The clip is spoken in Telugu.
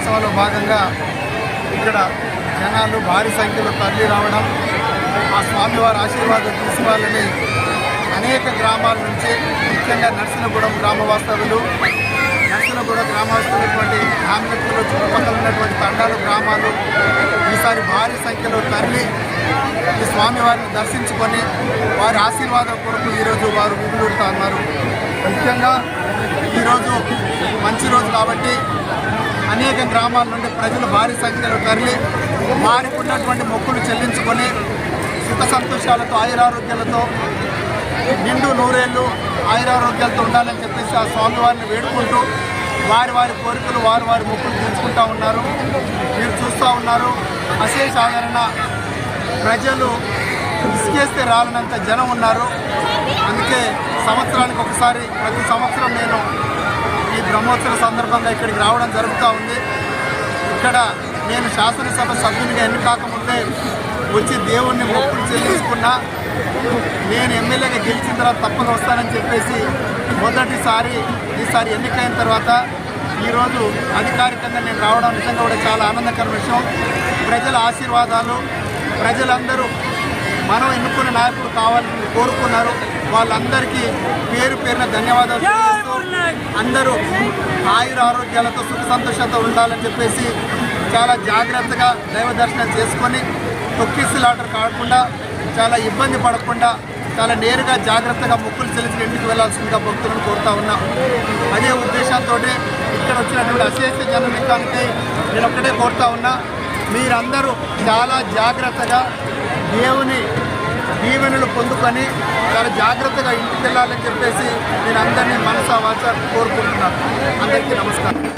బ్రహ్మోత్సవాల్లో భాగంగా ఇక్కడ జనాలు భారీ సంఖ్యలో తరలి రావడం, ఆ స్వామివారి ఆశీర్వాదం తీసుకోవాలని అనేక గ్రామాల నుంచి, ముఖ్యంగా నర్సనగూడెం గ్రామవాస్తవులు, నర్సనగూడెం గ్రామవాస్తున్నటువంటి ఆంధ్రప్రదేశ్లో చుట్టుపక్కల ఉన్నటువంటి తండాలు, గ్రామాలు ఈసారి భారీ సంఖ్యలో తరలి ఈ స్వామివారిని దర్శించుకొని వారి ఆశీర్వాదం కొరకు ఈరోజు వారు విధులుడుతూ ఉన్నారు. ముఖ్యంగా ఈరోజు మంచి రోజు కాబట్టి అనేక గ్రామాల నుండి ప్రజలు భారీ సంఖ్యలో తరలి వారికి ఉన్నటువంటి మొక్కులు చెల్లించుకొని సుఖ సంతోషాలతో, ఆయురారోగ్యాలతో, నిండు నూరేళ్ళు ఆయురారోగ్యాలతో ఉండాలని చెప్పేసి ఆ స్వామివారిని వేడుకుంటూ వారి వారి కోరికలు, వారి వారి మొక్కులు తీర్చుకుంటూ ఉన్నారు. మీరు చూస్తూ ఉన్నారు, అశేషాదరణ, ప్రజలు ఇసుకేస్తే రాలనంత జనం ఉన్నారు. అందుకే సంవత్సరానికి ఒకసారి, ప్రతి సంవత్సరం నేను ఈ బ్రహ్మోత్సవ సందర్భంగా ఇక్కడికి రావడం జరుగుతూ ఉంది. ఇక్కడ నేను శాసనసభ సభ్యునిగా ఎన్నికాకముందే వచ్చి దేవుణ్ణి మొక్కులు చెల్లించుకున్నా. నేను ఎమ్మెల్యేగా గెలిచిన తర్వాత తప్పక వస్తానని చెప్పేసి ఈసారి ఎన్నికైన తర్వాత ఈరోజు అధికారికంగా నేను రావడం నిజంగా కూడా చాలా ఆనందకర విషయం. ప్రజల ఆశీర్వాదాలు, ప్రజలందరూ మనం ఎన్నుకున్న నాయకుడు కావాలని కోరుకున్నారు. వాళ్ళందరికీ పేరు పేరున ధన్యవాదాలు తెలియజేస్తూ అందరూ ఆయుర ఆరోగ్యాలతో సుఖ సంతోషంతో ఉండాలని చెప్పేసి చాలా జాగ్రత్తగా దైవ దర్శనం చేసుకొని తొక్కిసలాటలు కాకుండా, చాలా ఇబ్బంది పడకుండా, చాలా నేరుగా జాగ్రత్తగా మొక్కులు చెల్లించి ఇంటికి వెళ్లాల్సిందిగా భక్తులను కోరుతా ఉన్నాం. అదే ఉద్దేశంతో ఇక్కడ వచ్చినటువంటి అశేష జననికానికి నేను ఒక్కటే కోరుతా ఉన్నా, మీరందరూ చాలా జాగ్రత్తగా దేవుని దీవెనలు పొందుకొని చాలా జాగ్రత్తగా ఇంటికి వెళ్ళాలని చెప్పేసి నేను అందరినీ మనసా వాచ కోరుకుంటున్నాను. అందరికీ నమస్కారం.